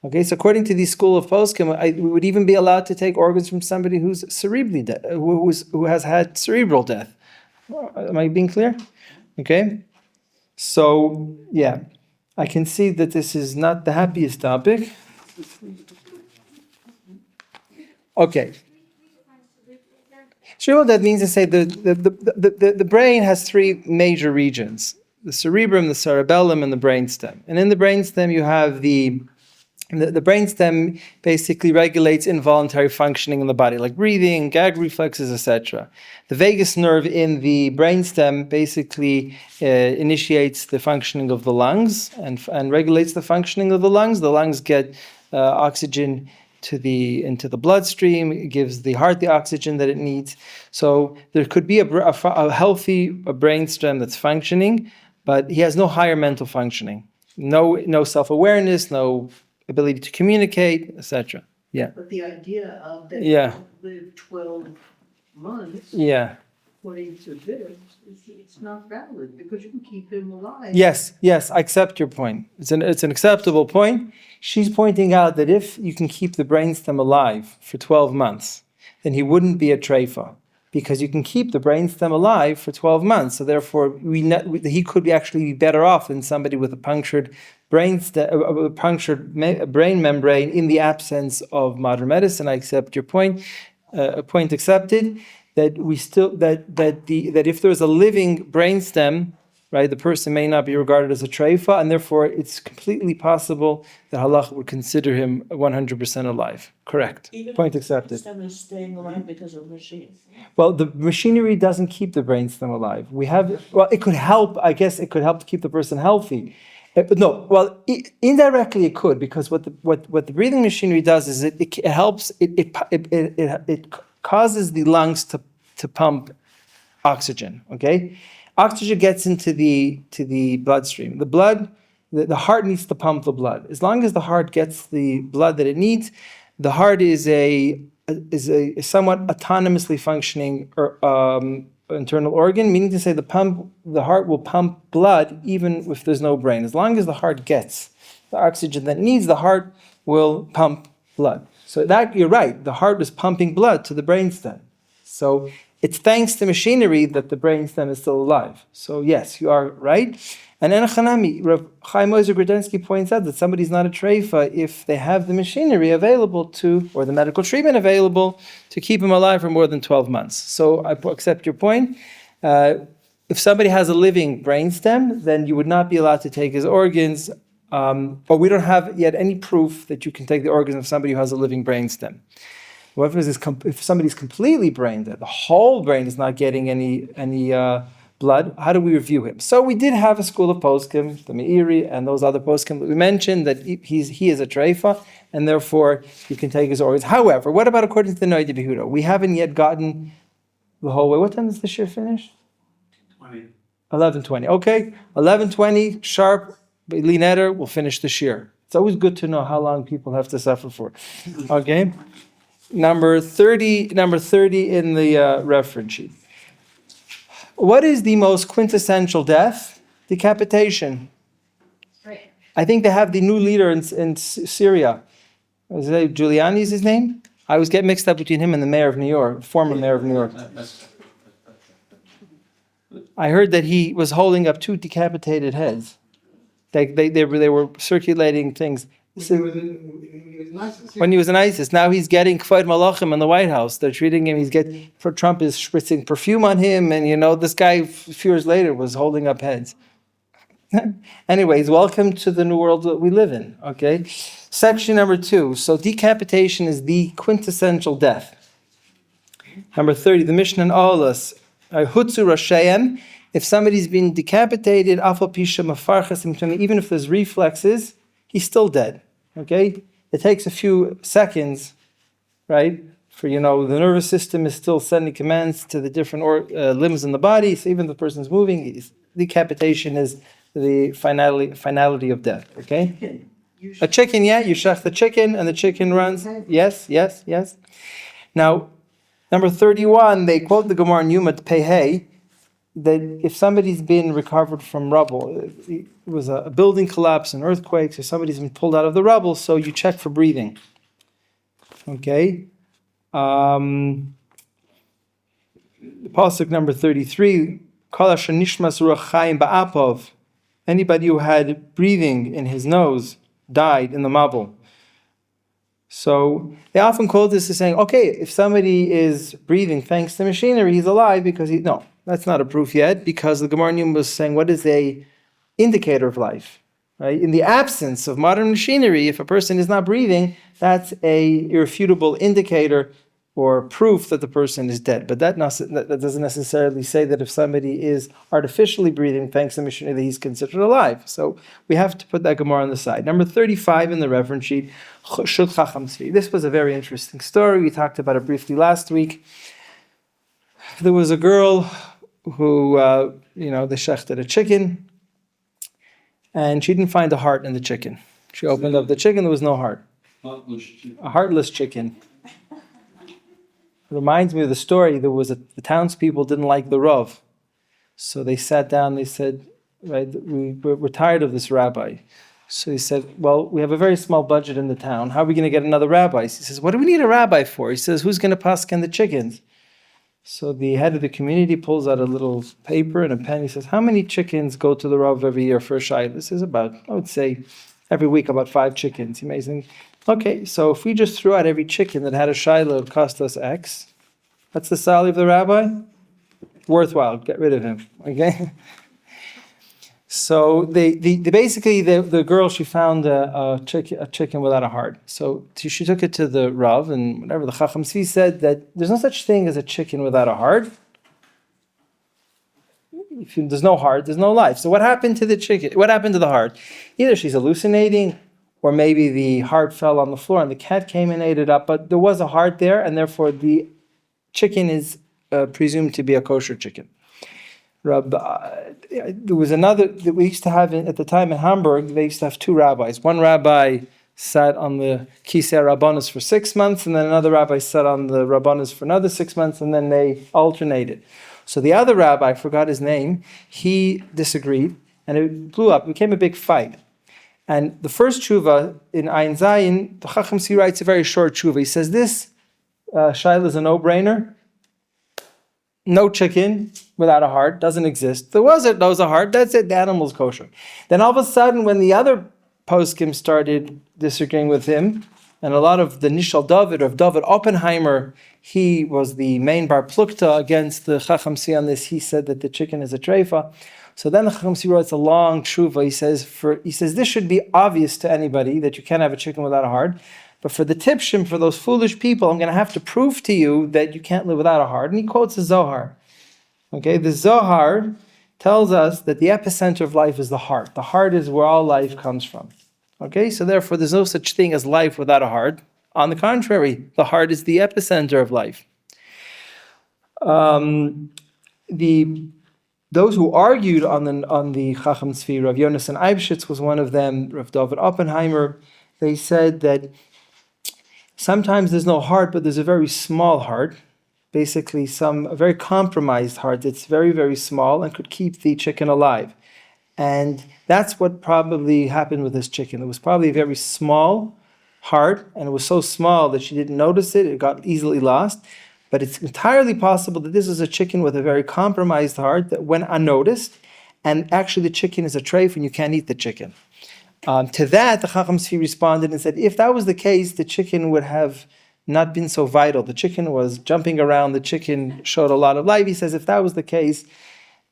Okay, so according to the school of poskim, we would even be allowed to take organs from somebody who's cerebrally dead, who has had cerebral death. Am I being clear? Okay, so yeah, I can see that this is not the happiest topic. Okay, cerebral death means to say the brain has three major regions: the cerebrum, the cerebellum, and the brainstem. And in the brainstem, you have the brainstem basically regulates involuntary functioning in the body, like breathing, gag reflexes, etc. The vagus nerve in the brainstem basically initiates the functioning of the lungs and regulates the functioning of the lungs. The lungs get oxygen into the bloodstream. It gives the heart the oxygen that it needs. So there could be a healthy brainstem that's functioning, but he has no higher mental functioning, no self-awareness, no ability to communicate, etc. Yeah. But the idea of that Yeah. you live 12 months, Yeah. according to this, it's not valid because you can keep him alive. Yes, I accept your point. It's an acceptable point. She's pointing out that if you can keep the brainstem alive for 12 months, then he wouldn't be a trefa, because you can keep the brainstem alive for 12 months. So therefore, he could actually be better off than somebody with a punctured brain membrane in the absence of modern medicine. I accept your point. Point accepted. That if there's a living brainstem, right, the person may not be regarded as a treifa, and therefore it's completely possible that Halacha would consider him 100% alive. Correct. Even Point if accepted. the brainstem is staying alive because of machines. Well, the machinery doesn't keep the brainstem alive. It could help. I guess it could help to keep the person healthy. Indirectly it could, because what the breathing machinery does is it helps. It causes the lungs to pump oxygen. Okay, oxygen gets into the bloodstream. The heart needs to pump the blood. As long as the heart gets the blood that it needs, the heart is a somewhat autonomously functioning internal organ, meaning to say the heart will pump blood even if there's no brain. As long as the heart gets the oxygen that it needs, the heart will pump blood. So that, you're right, the heart was pumping blood to the brainstem. So it's thanks to machinery that the brainstem is still alive. So yes, you are right. And then Rav Chaim Ozer Grodensky points out that somebody's not a treifa if they have the machinery available or the medical treatment available to keep him alive for more than 12 months. So I accept your point. If somebody has a living brainstem, then you would not be allowed to take his organs. But we don't have yet any proof that you can take the organs of somebody who has a living brainstem. What if somebody's completely brain dead, the whole brain is not getting any blood, how do we review him? So we did have a school of poskim, the Meiri and those other poskim that we mentioned, that he is a treifa, and therefore you can take his organs. However, what about according to the Noida Behuda? We haven't yet gotten the whole way. What time does the shir finish? 11:20. Okay, 11:20 sharp. Linetter will finish the shir. It's always good to know how long people have to suffer for. Okay. Number 30 in the reference sheet. What is the most quintessential death? Decapitation. Right. I think they have the new leader in Syria. Is it Giuliani's his name? I always get mixed up between him and the mayor of New York, former mayor of New York. I heard that he was holding up 2 decapitated heads. They were circulating things. When he was in ISIS. Now he's getting Kvoid Malachim in the White House. They're treating him, Trump is spritzing perfume on him, and this guy a few years later was holding up heads. Anyways, welcome to the new world that we live in, okay? Section number 2. So decapitation is the quintessential death. Number 30, the Mishnah in Olas, Hutzu Rasheim, if somebody's been decapitated, even if there's reflexes, he's still dead, okay? It takes a few seconds, right? For, the nervous system is still sending commands to the different limbs in the body, so even if the person's moving, decapitation is the finality of death, okay? A chicken, you shech the chicken and the chicken runs. Yes. Now, number 31, they quote the Gemara in Yuma Pehei, that if somebody's been recovered from rubble, it was a building collapse, an earthquake, so somebody's been pulled out of the rubble, so you check for breathing. Okay? The pasuk number 33, Kol asher nishmas ruach chaim ba'apov, anybody who had breathing in his nose died in the mabul. So they often quote this as saying, okay, if somebody is breathing thanks to machinery, he's alive because no, that's not a proof yet, because the Gemara Yom was saying, what is a indicator of life? Right? In the absence of modern machinery, if a person is not breathing, that's a irrefutable indicator or proof that the person is dead. But that doesn't necessarily say that if somebody is artificially breathing thanks to machinery, that he's considered alive. So we have to put that Gemara on the side. Number 35 in the reference sheet, Shul Chacham Tzvi. This was a very interesting story. We talked about it briefly last week. There was a girl who, they shechted a chicken, and she didn't find a heart in the chicken. She opened up the chicken, there was no heart. A heartless chicken. It reminds me of the story. The townspeople didn't like the Rav. So they sat down, they said, right, we're tired of this rabbi. So he said, well, we have a very small budget in the town. How are we going to get another rabbi? He says, what do we need a rabbi for? He says, who's going to paskin the chickens? So the head of the community pulls out a little paper and a pen. He says, how many chickens go to the Rav every year for a shayla? This is about, I would say, every week about 5 chickens. Amazing. Okay, so if we just threw out every chicken that had a shayla, it would cost us X. That's the salary of the rabbi? Worthwhile. Get rid of him. Okay? So the girl, she found a chicken without a heart. So she took it to the Rav, and whatever the Chacham Tzvi said, that there's no such thing as a chicken without a heart. If there's no heart, there's no life. So what happened to the chicken? What happened to the heart? Either she's hallucinating, or maybe the heart fell on the floor and the cat came and ate it up, but there was a heart there, and therefore the chicken is presumed to be a kosher chicken. There was another that we used to have at the time in Hamburg. They used to have 2 rabbis. One rabbi sat on the Kisei Rabbanos for 6 months, and then another rabbi sat on the Rabbanos for another 6 months, and then they alternated. So the other rabbi, I forgot his name, he disagreed, and it blew up. It became a big fight. And the first tshuva in Ayin Zayin, the Chacham Tzvi writes a very short tshuva. He says this shayla is a no-brainer. No chicken without a heart doesn't exist. There was a heart. That's it. The animal's kosher. Then all of a sudden, when the other poskim started disagreeing with him, and a lot of the Nishal David of David Oppenheimer, he was the main bar plukta against the Chacham Tzvi on this. He said that the chicken is a treifa. So then the Chacham Tzvi writes a long tshuva. He says this should be obvious to anybody that you can't have a chicken without a heart. But for the tipshim, for those foolish people, I'm going to have to prove to you that you can't live without a heart. And he quotes the Zohar. Okay, the Zohar tells us that the epicenter of life is the heart. The heart is where all life comes from. Okay, so therefore there's no such thing as life without a heart. On the contrary, the heart is the epicenter of life. Those who argued on the Chacham Tzvi, Rav Yonasan Eibshitz was one of them, Rav David Oppenheimer, they said that sometimes there's no heart, but there's a very small heart, basically a very compromised heart that's very, very small and could keep the chicken alive. And that's what probably happened with this chicken. It was probably a very small heart, and it was so small that she didn't notice it. It got easily lost. But it's entirely possible that this is a chicken with a very compromised heart that went unnoticed, and actually the chicken is a treif and you can't eat the chicken. To that, the Chacham Tzvi responded and said, if that was the case, the chicken would have not been so vital. The chicken was jumping around. The chicken showed a lot of life. He says, if that was the case,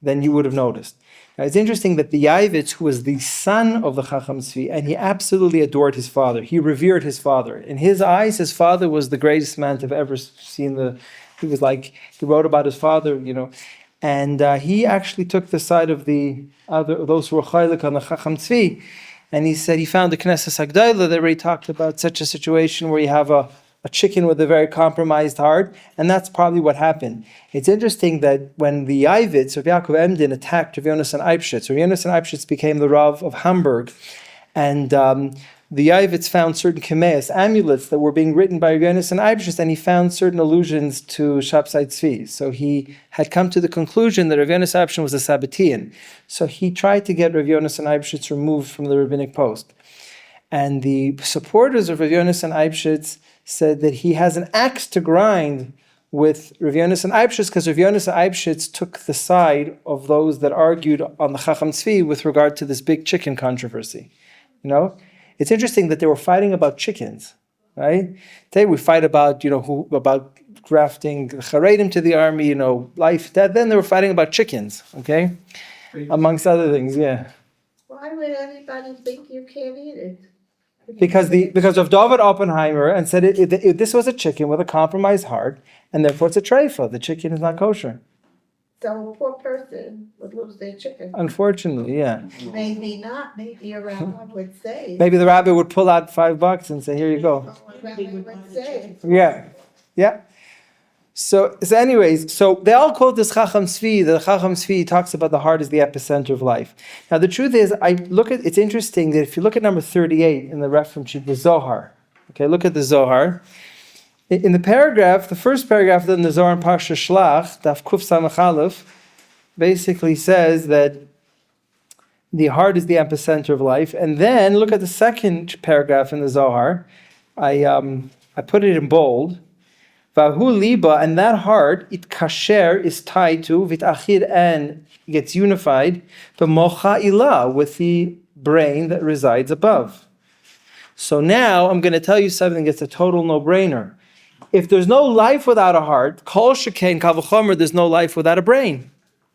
then you would have noticed. Now, it's interesting that the Yavitz, who was the son of the Chacham Tzvi, and he absolutely adored his father. He revered his father. In his eyes, his father was the greatest man to have ever seen. He was like, he wrote about his father, and he actually took the side of those who were chaylik on the Chacham Tzvi. And he said he found the Knesset Hagdayla that already talked about such a situation where you have a chicken with a very compromised heart, and that's probably what happened. It's interesting that when the Yavitz, Rav Yaakov Emden, attacked Rav Yonasan Eibschitz, Rav Yonasan Eibschitz became the Rav of Hamburg, and the Yavitz found certain kemeas, amulets that were being written by Rav Yonasan Eibschitz, and he found certain allusions to Shabsai Tzvi. So he had come to the conclusion that Rav Yonasan Eibschitz was a Sabbatean. So he tried to get Rav Yonasan Eibschitz removed from the rabbinic post. And the supporters of Rav Yonasan Eibschitz said that he has an axe to grind with Rav Yonasan Eibschitz, because Rav Yonasan Eibschitz took the side of those that argued on the Chacham Tzvi with regard to this big chicken controversy. It's interesting that they were fighting about chickens, right? Today we fight about, about drafting Charedim to the army, life, death. Then they were fighting about chickens, okay? Amongst other things, yeah. Why would anybody think you can't eat it? Because of David Oppenheimer, and said this was a chicken with a compromised heart, and therefore it's a treifa. The chicken is not kosher. So a poor person would lose their chicken. Unfortunately, yeah. Maybe not. Maybe a rabbi would say. Maybe the rabbi would pull out $5 and say, "Here you go." A rabbi would say. Yeah. So anyways, they all quote this Chacham Tzvi. The Chacham Tzvi talks about the heart as the epicenter of life. Now the truth is, it's interesting that if you look at number 38 in the reference sheet, the Zohar. Okay, look at the Zohar. In the paragraph, the first paragraph in the Zohar in Parsha Shlach, Daf Kuf Samach Aleph, basically says that the heart is the epicenter of life. And then look at the second paragraph in the Zohar. I put it in bold. Vahu liba, and that heart, it kasher, is tied to vitachid, and gets unified, b'mocha ilah, with the brain that resides above. So now I'm going to tell you something that's a total no-brainer. If there's no life without a heart, kol shekain kal v'chomer, there's no life without a brain.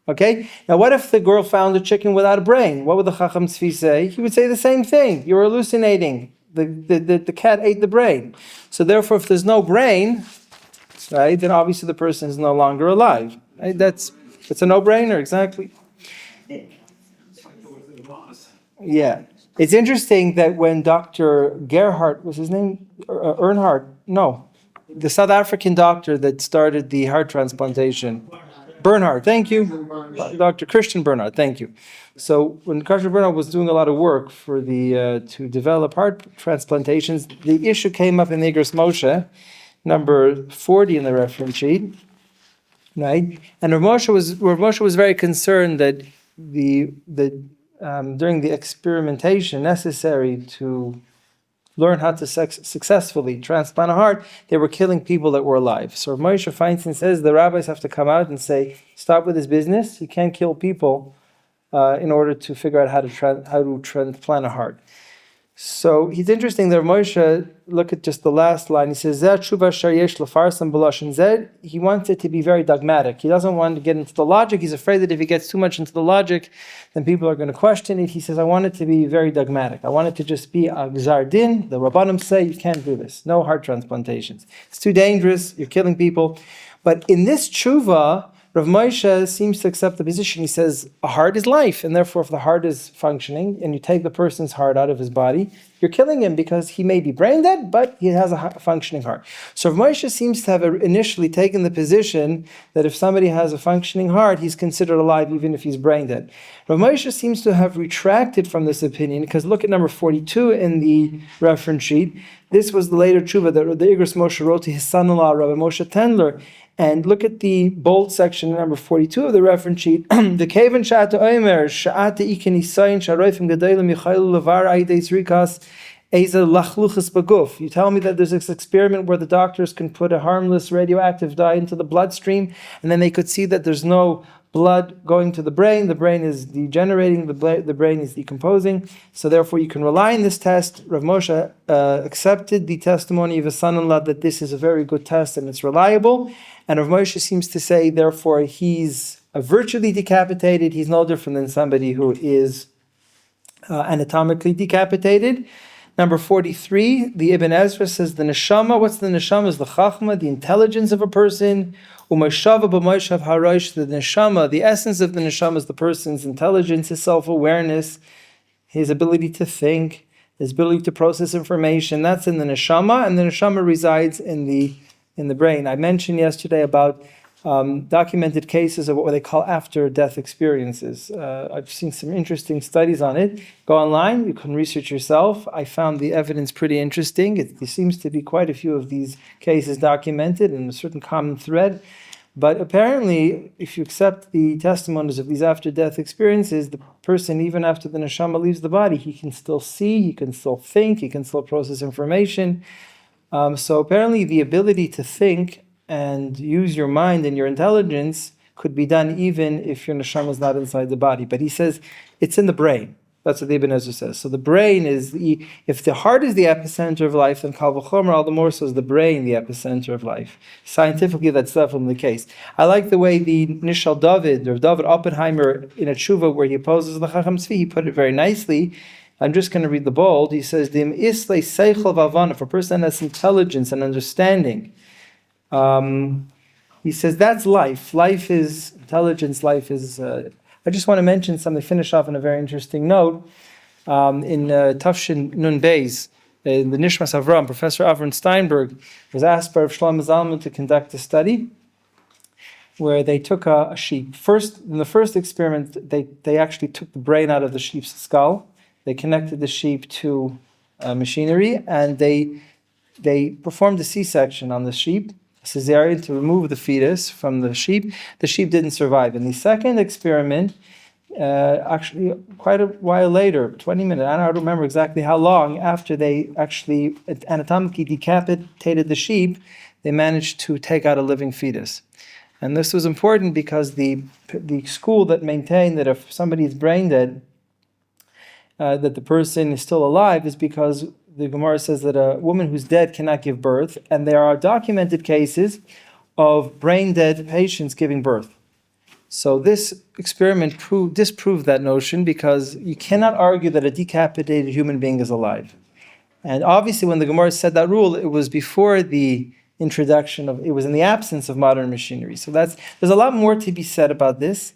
Okay? Now what if the girl found a chicken without a brain? What would the Chacham Tzvi say? He would say the same thing. You're hallucinating. The cat ate the brain. So therefore, if there's no brain, right, then obviously the person is no longer alive. Right? It's a no-brainer, exactly. Yeah. It's interesting that when Dr. Gerhardt, was his name? Earnhardt? No. The South African doctor that started the heart transplantation. Bernhardt, thank you. Dr. Christian Bernhardt, thank you. So when Christian Bernhardt was doing a lot of work for to develop heart transplantations, the issue came up in the Igros Moshe, number 40 in the reference sheet, right? And Rav Moshe was very concerned that during the experimentation necessary to learn how to successfully transplant a heart, they were killing people that were alive. So Rav Moshe Feinstein says the rabbis have to come out and say, stop with this business. You can't kill people in order to figure out how to transplant a heart. So it's interesting that Moshe, look at just the last line, he says, he wants it to be very dogmatic. He doesn't want to get into the logic. He's afraid that if he gets too much into the logic, then people are going to question it. He says, I want it to be very dogmatic. I want it to just be a gzar din. The Rabbanim say you can't do this. No heart transplantations. It's too dangerous. You're killing people. But in this tshuva, Rav Moshe seems to accept the position. He says a heart is life, and therefore if the heart is functioning and you take the person's heart out of his body, you're killing him because he may be brain dead, but he has a functioning heart. So Rav Moshe seems to have initially taken the position that if somebody has a functioning heart, he's considered alive even if he's brain dead. Rav Moshe seems to have retracted from this opinion, because look at number 42 in the reference sheet. This was the later tshuva that the Igros Moshe wrote to his son-in-law, Rabbi Moshe Tendler. And look at the bold section, number 42 of the reference sheet. The Kavan Sha'ata Omer, Sha'ata Iken Isayin, Sha'roifim Gedolim Yichaylu Levar Aidei Zrikas Eza lachluchas baguf. You tell me that there's this experiment where the doctors can put a harmless radioactive dye into the bloodstream, and then they could see that there's no blood going to the brain is degenerating, the brain is decomposing, so therefore you can rely on this test. Rav Moshe accepted the testimony of his son-in-law that this is a very good test and it's reliable, and Rav Moshe seems to say therefore he's virtually decapitated, he's no different than somebody who is anatomically decapitated. Number 43, the Ibn Ezra says the neshama. What's the neshama? Is the chachma, the intelligence of a person. Umashava b'moishav harosh. The neshama, the essence of the neshama is the person's intelligence, his self-awareness, his ability to think, his ability to process information. That's in the neshama, and the neshama resides in the brain. I mentioned yesterday about documented cases of what they call after-death experiences. I've seen some interesting studies on it. Go online, you can research yourself. I found the evidence pretty interesting. There seems to be quite a few of these cases documented in a certain common thread. But apparently, if you accept the testimonies of these after-death experiences, the person, even after the neshama leaves the body, he can still see, he can still think, he can still process information. So apparently the ability to think and use your mind and your intelligence could be done even if your neshama is not inside the body. But he says it's in the brain. That's what the Ibn Ezra says. So the brain is if the heart is the epicenter of life, then Kal V'chomer, all the more so is the brain the epicenter of life. Scientifically, that's definitely the case. I like the way the Nishal David, or David Oppenheimer, in a tshuva where he opposes the Chacham Tzvi, he put it very nicely. I'm just going to read the bold. He says, "Dim islei seichel v'avana." For a person that has intelligence and understanding, he says that's life. Life is intelligence. Life is. I just want to mention something. Finish off on a very interesting note. In Tafshin Nun Beis, in the Nishmas Avram, Professor Avram Steinberg was asked by Rav Shlomo Zalman to conduct a study where they took a sheep. In the first experiment, they actually took the brain out of the sheep's skull. They connected the sheep to machinery, and they performed a C-section on the sheep, a cesarean, to remove the fetus from the sheep. The sheep didn't survive. In the second experiment, actually quite a while later, 20 minutes, I don't remember exactly how long, after they actually anatomically decapitated the sheep, they managed to take out a living fetus. And this was important because the school that maintained that if somebody is brain dead, that the person is still alive, is because the Gemara says that a woman who's dead cannot give birth, and there are documented cases of brain dead patients giving birth. So this experiment disproved that notion, because you cannot argue that a decapitated human being is alive. And obviously when the Gemara said that rule, it was before the introduction it was in the absence of modern machinery. So there's a lot more to be said about this.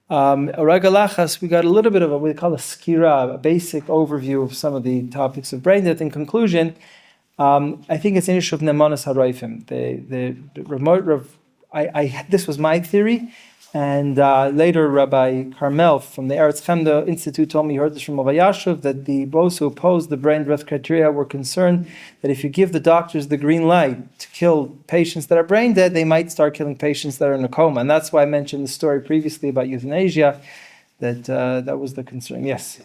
We got a little bit of what we call a skira, a basic overview of some of the topics of brain death. In conclusion, I think it's an issue of nemanas haroifim. This was my theory, and later Rabbi Carmel from the Eretz Chemda Institute told me he heard this from Avayashuv, that those who opposed the brain death criteria were concerned that if you give the doctors the green light to kill patients that are brain dead, they might start killing patients that are in a coma. And that's why I mentioned the story previously about euthanasia, that was the concern. Yes?